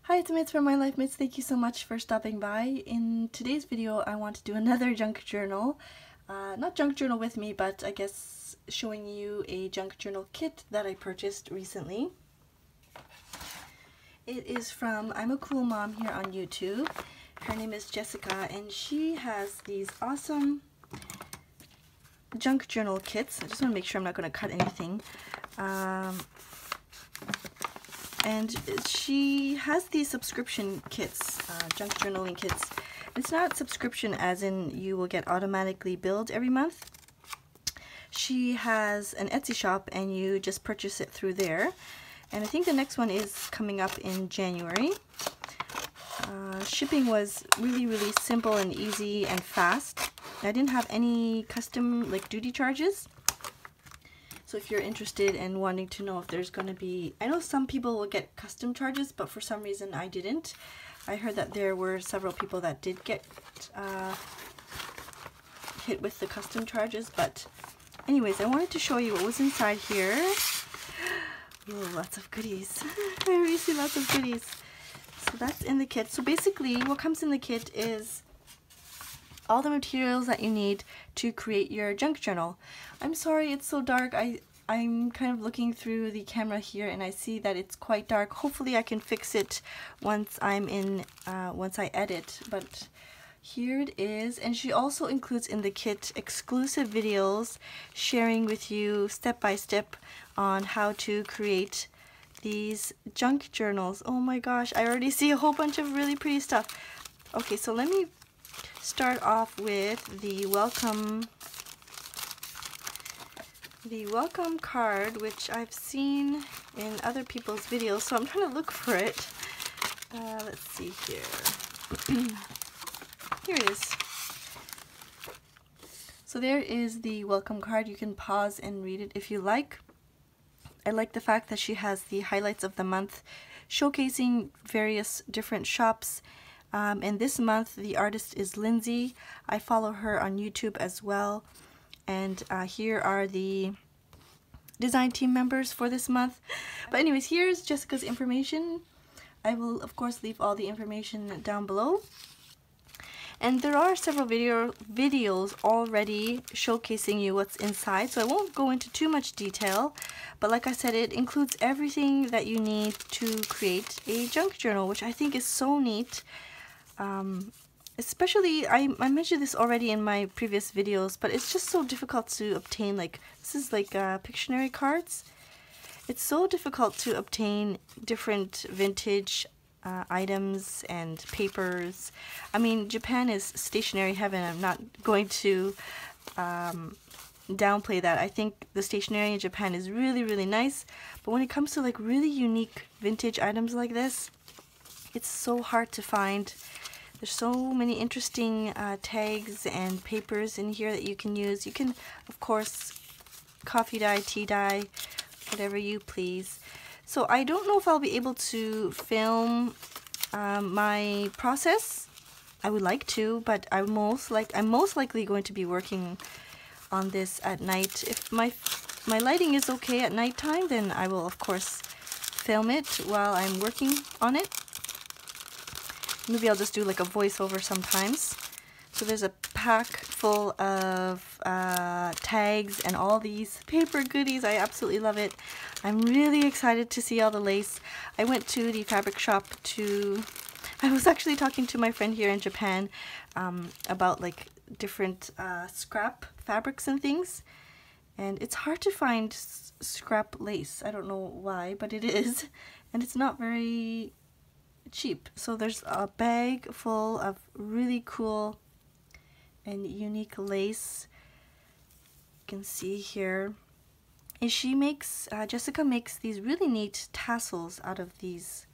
Hi, it's Mitz from MyLifeMits. Thank you so much for stopping by. In today's video, I want to do another junk journal. Not junk journal with me, but I guess showing you a junk journal kit that I purchased recently. It is from I'm a Cool Mom here on YouTube. Her name is Jessica, and she has these awesome junk journal kits. I just want to make sure I'm not going to cut anything. And she has these subscription kits, junk journaling kits. It's not subscription as in you will get automatically billed every month. She has an Etsy shop and you just purchase it through there. And I think the next one is coming up in January. Shipping was really simple and easy and fast. I didn't have any custom duty charges. So if you're interested and wanting to know if there's going to be, I know some people will get custom charges, but for some reason I didn't. I heard that there were several people that did get hit with the custom charges, but anyways, I wanted to show you what was inside here. Oh, lots of goodies. I already see lots of goodies. So that's in the kit. So basically what comes in the kit is all the materials that you need to create your junk journal. I'm sorry it's so dark. I'm kind of looking through the camera here and I see that it's quite dark. Hopefully I can fix it once once I edit, but here it is. And she also includes in the kit exclusive videos sharing with you step by step on how to create these junk journals. Oh my gosh, I already see a whole bunch of really pretty stuff. Okay, so let me start off with the welcome card, which I've seen in other people's videos, so I'm trying to look for it. Let's see here. Here it is. So there is the welcome card. You can pause and read it if you like. I like the fact that she has the highlights of the month showcasing various different shops. And this month the artist is Lindsay. I follow her on YouTube as well. And here are the design team members for this month. But anyways, here's Jessica's information. I will of course leave all the information down below. And there are several videos already showcasing you what's inside, so I won't go into too much detail. But like I said, it includes everything that you need to create a junk journal, which I think is so neat. Especially, I mentioned this already in my previous videos, but it's just so difficult to obtain. This is Pictionary cards. It's so difficult to obtain different vintage items and papers. I mean, Japan is stationery heaven. I'm not going to downplay that. I think the stationery in Japan is really nice, but when it comes to really unique vintage items like this, it's so hard to find. There's so many interesting tags and papers in here that you can use. You can, of course, coffee dye, tea dye, whatever you please. So I don't know if I'll be able to film my process. I would like to, but I'm most likely going to be working on this at night. If my lighting is okay at nighttime, then I will of course film it while I'm working on it. Maybe I'll just do a voiceover sometimes. So there's a pack full of tags and all these paper goodies. I absolutely love it. I'm really excited to see all the lace. I went to the fabric shop I was actually talking to my friend here in Japan about different scrap fabrics and things. And it's hard to find scrap lace. I don't know why, but it is. And it's not very cheap. So there's a bag full of really cool and unique lace. You can see here. And Jessica makes these really neat tassels out of these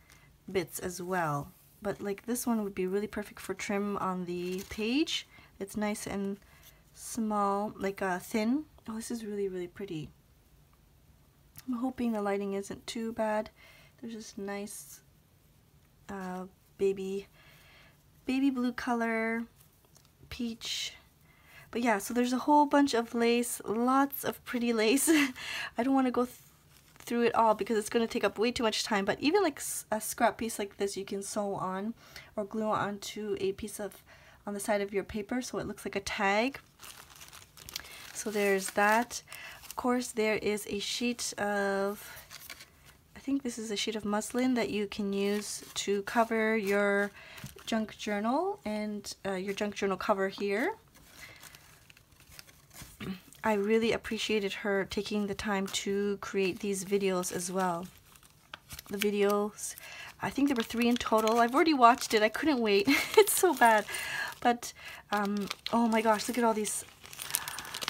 bits as well. But this one would be really perfect for trim on the page. It's nice and small, thin. Oh, this is really pretty. I'm hoping the lighting isn't too bad. There's this nice baby blue color, peach. But yeah, so there's a whole bunch of lace, lots of pretty lace. I don't want to go through it all because it's going to take up way too much time, but even like a scrap piece like this you can sew on or glue onto a piece of on the side of your paper so it looks like a tag. So there's that. Of course, there is a sheet of, I think this is a sheet of muslin that you can use to cover your junk journal and your junk journal cover here. I really appreciated her taking the time to create these videos as well. The videos, I think there were 3 in total. I've already watched it. I couldn't wait. It's so bad. But, oh my gosh, look at all these.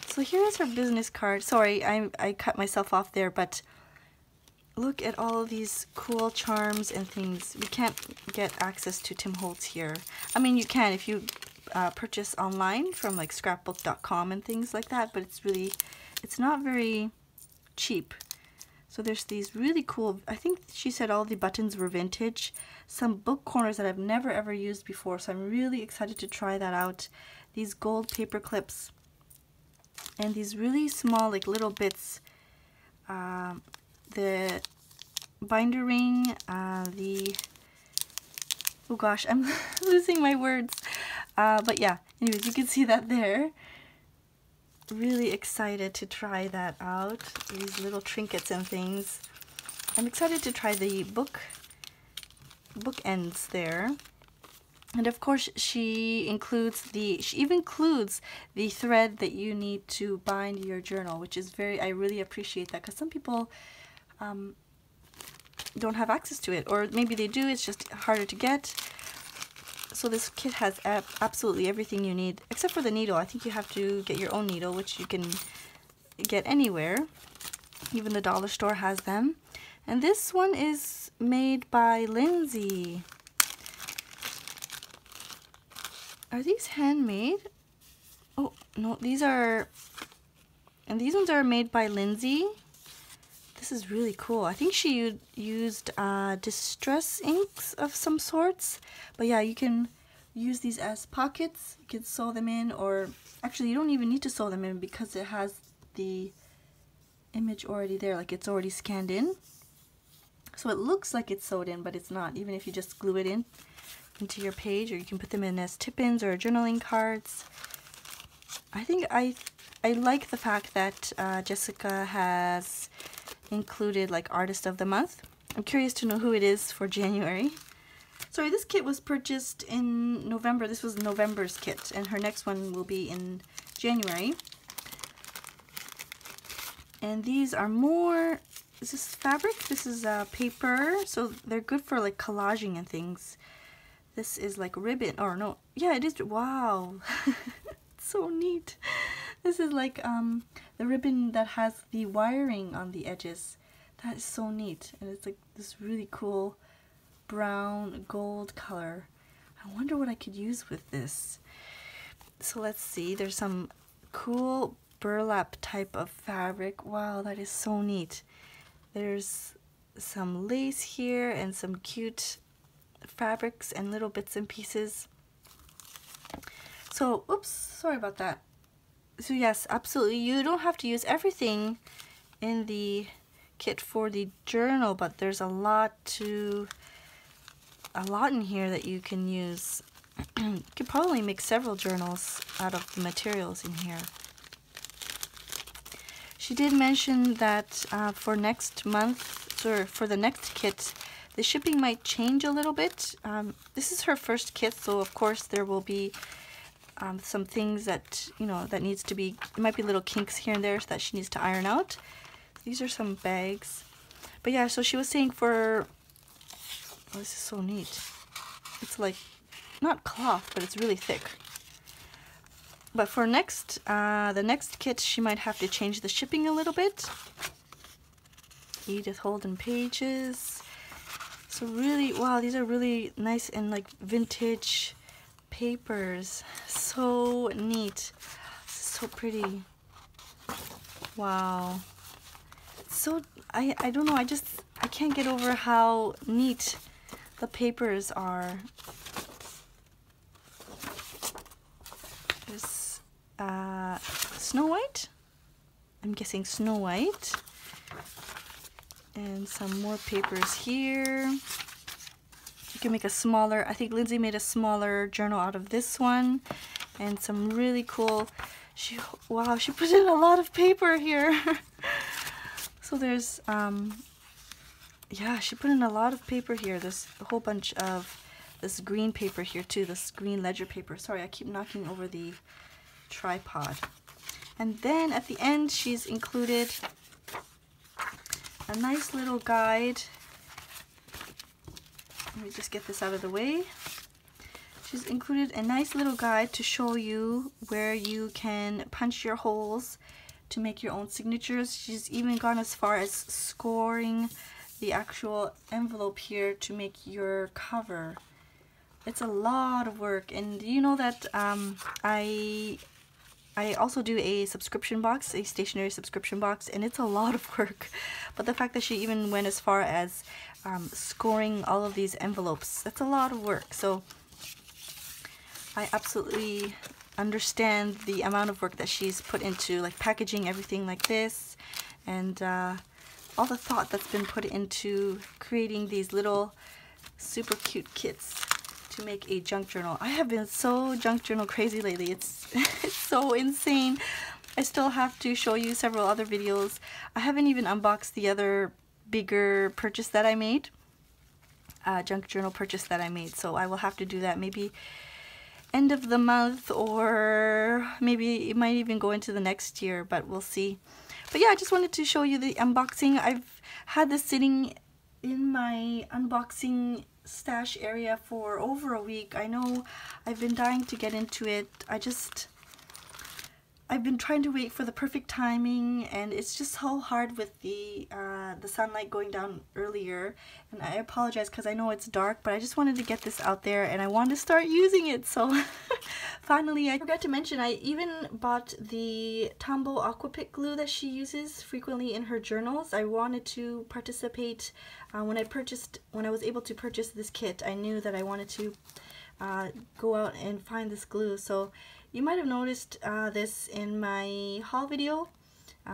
So here's her business card. Sorry, I cut myself off there, but look at all of these cool charms and things. We can't get access to Tim Holtz here. I mean, you can if you purchase online from like scrapbook.com and things like that, but it's not very cheap. So there's these really cool, I think she said all the buttons were vintage, some book corners that I've never ever used before, so I'm really excited to try that out. These gold paper clips and these really small like little bits, the binder ring, oh gosh, I'm losing my words. But yeah, anyways, you can see that there. Really excited to try that out. These little trinkets and things. I'm excited to try the book ends there. And of course, she even includes the thread that you need to bind your journal, which is I really appreciate that because some people don't have access to it, or maybe they do, it's just harder to get. So this kit has absolutely everything you need, except for the needle. I think you have to get your own needle, which you can get anywhere. Even the dollar store has them. And this one is made by Lindsay. Are these handmade? Oh, no, these are... And these ones are made by Lindsay. This is really cool. I think she used distress inks of some sorts. But yeah, you can use these as pockets. You can sew them in, or actually you don't even need to sew them in because it has the image already there, like it's already scanned in. So it looks like it's sewed in, but it's not, even if you just glue it in into your page, or you can put them in as tip-ins or journaling cards. I think I like the fact that Jessica has included like Artist of the Month. I'm curious to know who it is for January. Sorry, this kit was purchased in November. This was November's kit, and her next one will be in January. And these are more, is this fabric? This is paper, so they're good for like collaging and things. This is like ribbon, or no, yeah, it is, wow. It's so neat. This is like the ribbon that has the wiring on the edges. That is so neat, and it's like this really cool brown gold color. I wonder what I could use with this. So let's see, there's some cool burlap type of fabric. Wow, that is so neat. There's some lace here and some cute fabrics and little bits and pieces. So, oops, sorry about that. So yes, absolutely, you don't have to use everything in the kit for the journal, but there's a lot in here that you can use. You could probably make several journals out of the materials in here. She did mention that for next month, or for the next kit, the shipping might change a little bit. This is her first kit, so of course there will be some things that, you know, that needs to be, it might be little kinks here and there that she needs to iron out. These are some bags. But yeah, so she was saying for, oh, this is so neat. It's like, not cloth, but it's really thick. But for the next kit, she might have to change the shipping a little bit. Edith Holden pages. So really, wow, these are really nice and like vintage papers. So neat. This is so pretty. Wow. So, I don't know, I can't get over how neat the papers are. There's Snow White. I'm guessing Snow White. And some more papers here. You can make a smaller, I think Lindsay made a smaller journal out of this one. And some really cool, wow, she put in a lot of paper here. So there's, yeah, she put in a lot of paper here. There's a whole bunch of this green paper here too, this green ledger paper. Sorry, I keep knocking over the tripod. And then at the end, she's included a nice little guide. Let me just get this out of the way. She's included a nice little guide to show you where you can punch your holes to make your own signatures. She's even gone as far as scoring the actual envelope here to make your cover. It's a lot of work, and you know that I also do a subscription box, a stationery subscription box, and it's a lot of work. But the fact that she even went as far as scoring all of these envelopes, that's a lot of work. So I absolutely understand the amount of work that she's put into like packaging everything like this, and all the thought that's been put into creating these little super cute kits to make a junk journal. I have been so junk journal crazy lately. It's it's so insane. I still have to show you several other videos. I haven't even unboxed the other bigger purchase that I made, junk journal purchase that I made. So I will have to do that maybe end of the month, or maybe it might even go into the next year, but we'll see. But yeah, I just wanted to show you the unboxing. I've had this sitting in my unboxing stash area for over a week. I know I've been dying to get into it. I've been trying to wait for the perfect timing, and it's just so hard with the sunlight going down earlier. And I apologize because I know it's dark, but I just wanted to get this out there and I wanted to start using it. So finally, I forgot to mention, I even bought the Tombow Aquapic glue that she uses frequently in her journals. I wanted to participate when I was able to purchase this kit. I knew that I wanted to go out and find this glue. So you might have noticed this in my haul video,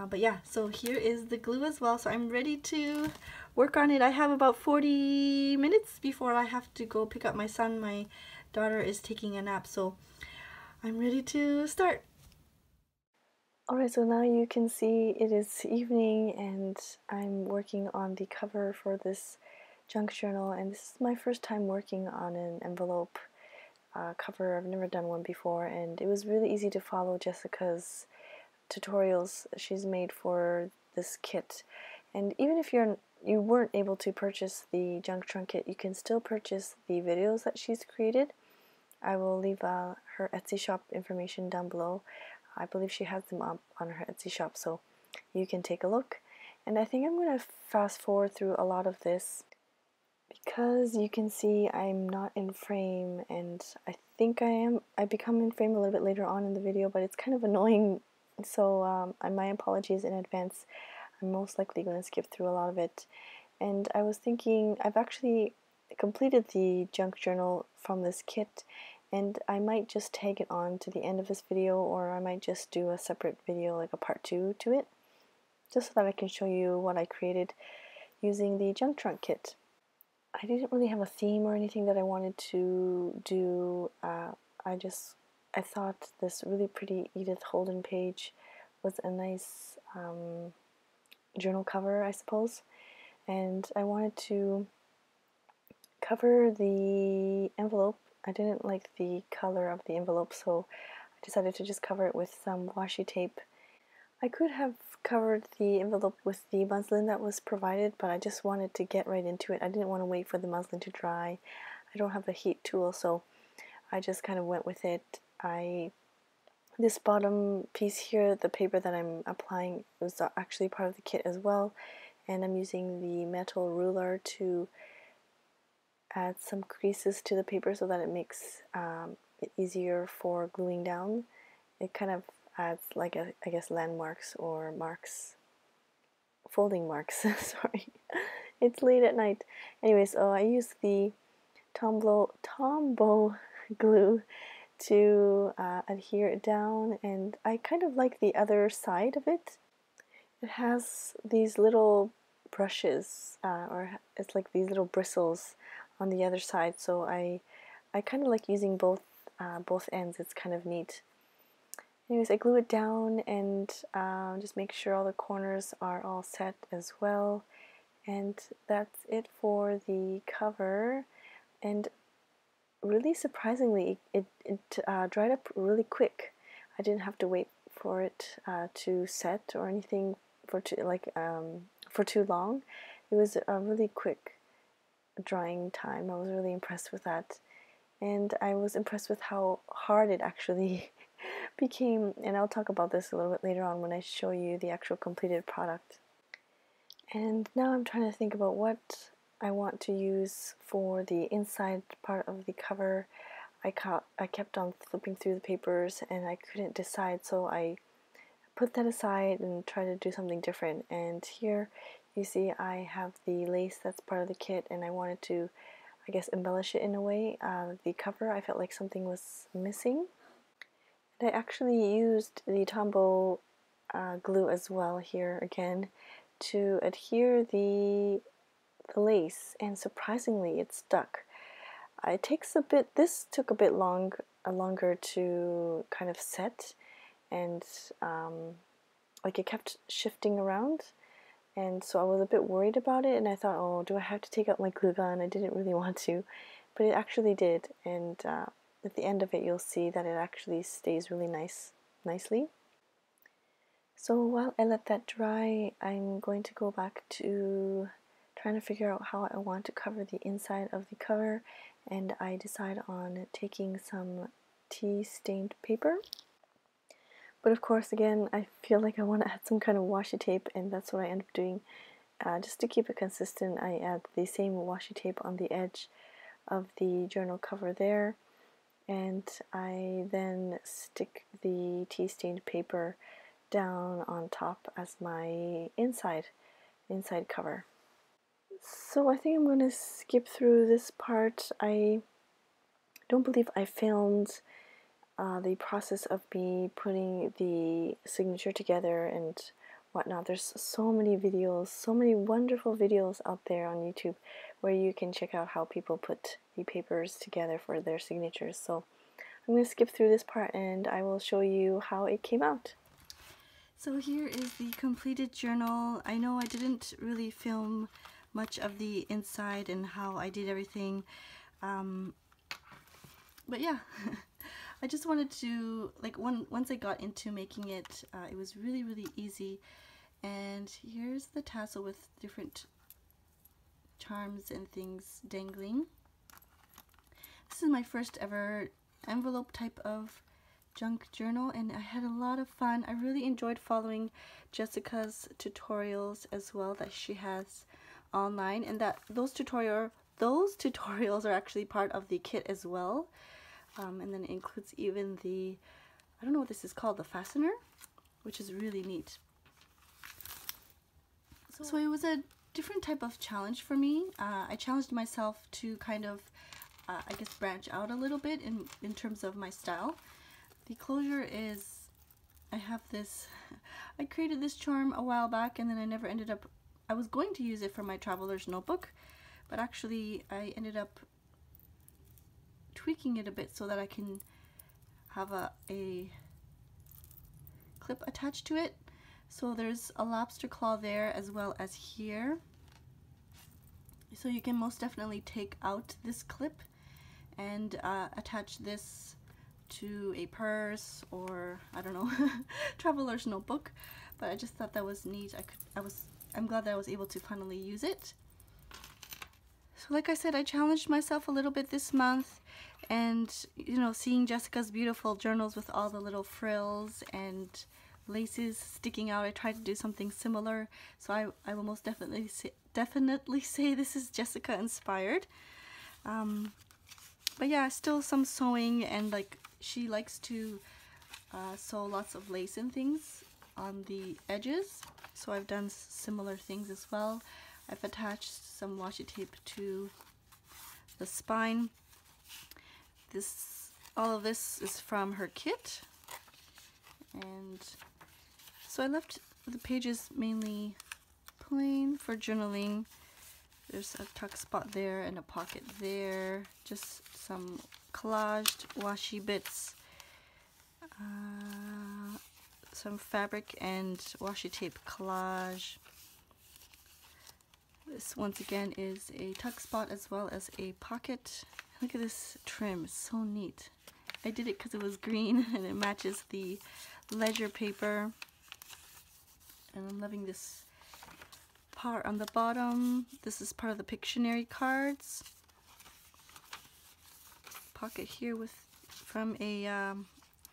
but yeah, so here is the glue as well. So I'm ready to work on it. I have about 40 minutes before I have to go pick up my son. My daughter is taking a nap, so I'm ready to start. Alright, so now you can see it is evening and I'm working on the cover for this junk journal, and this is my first time working on an envelope cover. I've never done one before, and it was really easy to follow Jessica's tutorials she's made for this kit. And even if you weren't able to purchase the junk trunk kit, you can still purchase the videos that she's created. I will leave her Etsy shop information down below. I believe she has them up on her Etsy shop, so you can take a look. And I think I'm going to fast forward through a lot of this because you can see I'm not in frame, and I think I become in frame a little bit later on in the video, but it's kind of annoying, so my apologies in advance. I'm most likely going to skip through a lot of it. And I was thinking, I've actually completed the junk journal from this kit, and I might just tag it on to the end of this video, or I might just do a separate video, like a part 2 to it, just so that I can show you what I created using the junk trunk kit. I didn't really have a theme or anything that I wanted to do. I thought this really pretty Edith Holden page was a nice journal cover, I suppose, and I wanted to cover the envelope. I didn't like the color of the envelope, so I decided to just cover it with some washi tape. I could have covered the envelope with the muslin that was provided, but I just wanted to get right into it. I didn't want to wait for the muslin to dry. I don't have the heat tool, so I just kind of went with it. This bottom piece here, the paper that I'm applying, was actually part of the kit as well, and I'm using the metal ruler to add some creases to the paper so that it makes it easier for gluing down. It kind of adds like I guess landmarks or marks, folding marks. Sorry, it's late at night. Anyways, I used the Tombow glue to adhere it down, and I kind of like the other side of it. It has these little brushes, or it's like these little bristles on the other side. So I kind of like using both ends. It's kind of neat. Anyways, I glue it down and just make sure all the corners are all set as well. And that's it for the cover. And really surprisingly, it dried up really quick. I didn't have to wait for it to set or anything for too long. It was a really quick drying time. I was really impressed with that. And I was impressed with how hard it actually became, and I'll talk about this a little bit later on when I show you the actual completed product. And now I'm trying to think about what I want to use for the inside part of the cover. I kept on flipping through the papers and I couldn't decide, so I put that aside and tried to do something different. And here you see I have the lace that's part of the kit, and I wanted to, I guess, embellish it in a way. The cover, I felt like something was missing. And I actually used the Tombow glue as well here again to adhere the lace, and surprisingly it stuck. It takes a bit, this took a bit longer to kind of set, and like it kept shifting around, and so I was a bit worried about it, and I thought, oh, do I have to take out my glue gun? I didn't really want to, but it actually did. And at the end of it you'll see that it actually stays really nicely. So while I let that dry, I'm going to go back to trying to figure out how I want to cover the inside of the cover, and I decide on taking some tea-stained paper. But of course, again, I feel like I want to add some kind of washi tape, and that's what I end up doing. Just to keep it consistent, I add the same washi tape on the edge of the journal cover there, and I then stick the tea-stained paper down on top as my inside cover. So I think I'm going to skip through this part. I don't believe I filmed the process of me putting the signature together and whatnot. There's so many videos, so many wonderful videos out there on YouTube where you can check out how people put the papers together for their signatures. So I'm going to skip through this part and I will show you how it came out. So here is the completed journal. I know I didn't really film much of the inside and how I did everything, but yeah, I just wanted to, like, once I got into making it, it was really easy. And here's the tassel with different charms and things dangling. This is my first ever envelope type of junk journal, and I had a lot of fun. I really enjoyed following Jessica's tutorials as well that she has online, and that those tutorials are actually part of the kit as well. And then it includes even the, I don't know what this is called, the fastener, which is really neat. So it was a different type of challenge for me. I challenged myself to kind of, I guess, branch out a little bit in terms of my style. The closure is, I have this, I created this charm a while back, and then I never ended up, I was going to use it for my traveler's notebook, but actually I ended up tweaking it a bit so that I can have a clip attached to it. So there's a lobster claw there as well as here. So you can most definitely take out this clip and attach this to a purse or, I don't know, traveler's notebook. But I just thought that was neat. I'm glad that I was able to finally use it. So like I said, I challenged myself a little bit this month, and you know, seeing Jessica's beautiful journals with all the little frills and laces sticking out, I tried to do something similar. So I will most definitely say this is Jessica inspired. But yeah, still some sewing, and like she likes to sew lots of lace and things on the edges, so I've done similar things as well. I've attached some washi tape to the spine. All of this is from her kit, and so I left the pages mainly plain for journaling. There's a tuck spot there and a pocket there. Just some collaged washi bits. Some fabric and washi tape collage. This once again is a tuck spot as well as a pocket. Look at this trim, it's so neat. I did it because it was green and it matches the ledger paper. And I'm loving this part on the bottom. This is part of the Pictionary cards. Pocket here with from a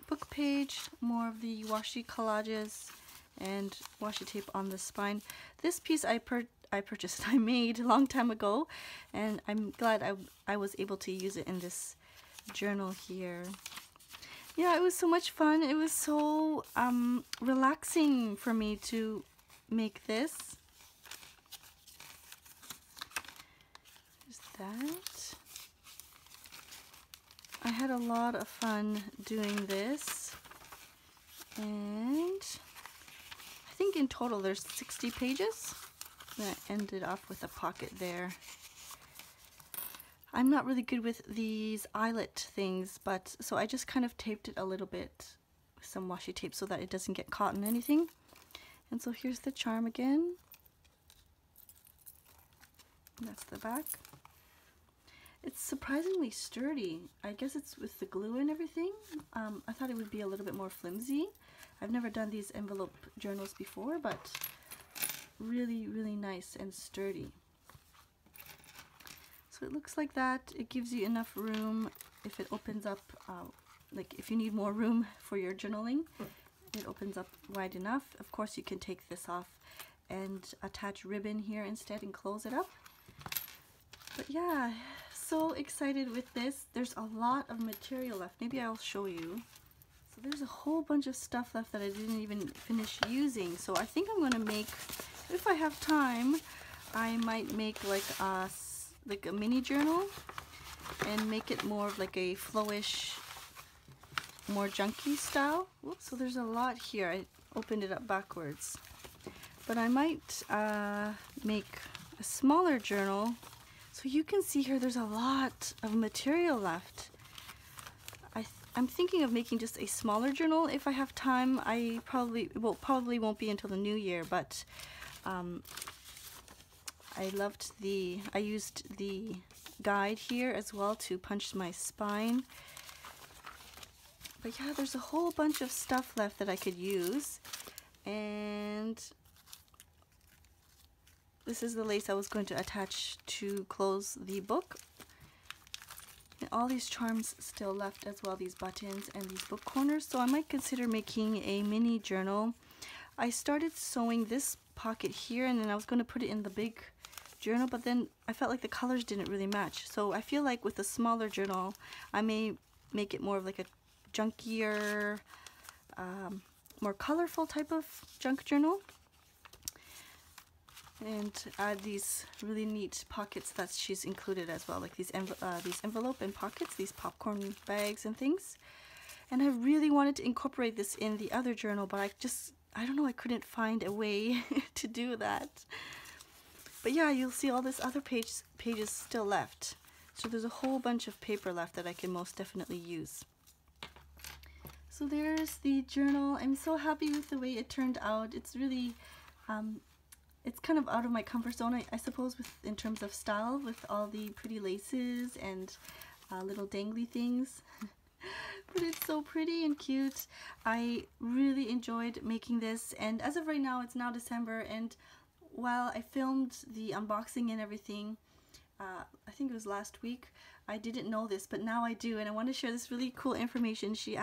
book page, more of the washi collages and washi tape on the spine. This piece I purchased, I made a long time ago, and I'm glad I was able to use it in this journal here. Yeah, it was so much fun. It was so relaxing for me to make this. There's that. I had a lot of fun doing this, and I think in total there's 60 pages. And I ended off with a pocket there. I'm not really good with these eyelet things, but so I just kind of taped it a little bit with some washi tape so that it doesn't get caught in anything. And so here's the charm again. And that's the back. It's surprisingly sturdy. I guess it's with the glue and everything. I thought it would be a little bit more flimsy. I've never done these envelope journals before, but really, really nice and sturdy. So it looks like that. It gives you enough room if it opens up, like if you need more room for your journaling, it opens up wide enough. Of course, you can take this off and attach ribbon here instead and close it up. But yeah, so excited with this. There's a lot of material left. Maybe I'll show you. So there's a whole bunch of stuff left that I didn't even finish using. So I think I'm going to make, if I have time, I might make like a mini journal and make it more of like a flowish, more junky style. Whoops, so there's a lot here. I opened it up backwards. But I might make a smaller journal. So you can see here there's a lot of material left. I'm thinking of making just a smaller journal if I have time. I probably won't be until the new year, but I used the guide here as well to punch my spine. But yeah, there's a whole bunch of stuff left that I could use. And this is the lace I was going to attach to close the book. And all these charms still left as well, these buttons and these book corners. So I might consider making a mini journal. I started sewing this pocket here and then I was going to put it in the big journal, but then I felt like the colors didn't really match. So I feel like with a smaller journal, I may make it more of like a junkier, more colorful type of junk journal. And add these really neat pockets that she's included as well, like these envelope and pockets, these popcorn bags and things. And I really wanted to incorporate this in the other journal, but I don't know, I couldn't find a way to do that. But yeah, you'll see all this other pages still left. So there's a whole bunch of paper left that I can most definitely use. So there's the journal. I'm so happy with the way it turned out. It's really, it's kind of out of my comfort zone, I suppose, in terms of style, with all the pretty laces and little dangly things. But it's so pretty and cute. I really enjoyed making this, and as of right now, it's now December, and while I filmed the unboxing and everything, I think it was last week, I didn't know this, but now I do, and I want to share this really cool information. She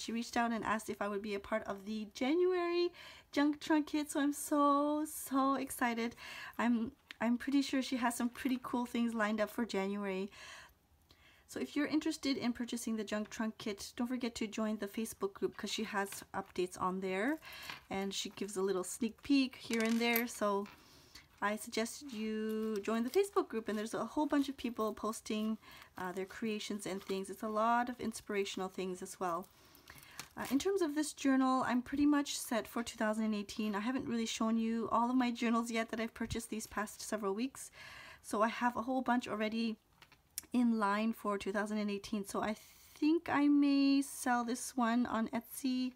reached out and asked if I would be a part of the January junk trunk kit, so I'm so excited. I'm pretty sure she has some pretty cool things lined up for January. So if you're interested in purchasing the junk trunk kit, don't forget to join the Facebook group because she has updates on there, and she gives a little sneak peek here and there. So I suggest you join the Facebook group, and there's a whole bunch of people posting their creations and things. It's a lot of inspirational things as well. In terms of this journal, I'm pretty much set for 2018. I haven't really shown you all of my journals yet that I've purchased these past several weeks. So I have a whole bunch already in line for 2018. So I think I may sell this one on Etsy.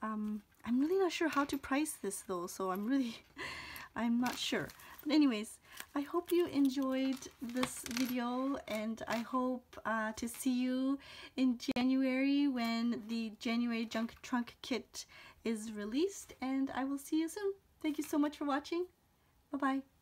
I'm really not sure how to price this though, so I'm not sure. But anyways, I hope you enjoyed this video, and I hope to see you in January when the January Junk Trunk Kit is released, and I will see you soon. Thank you so much for watching. Bye-bye.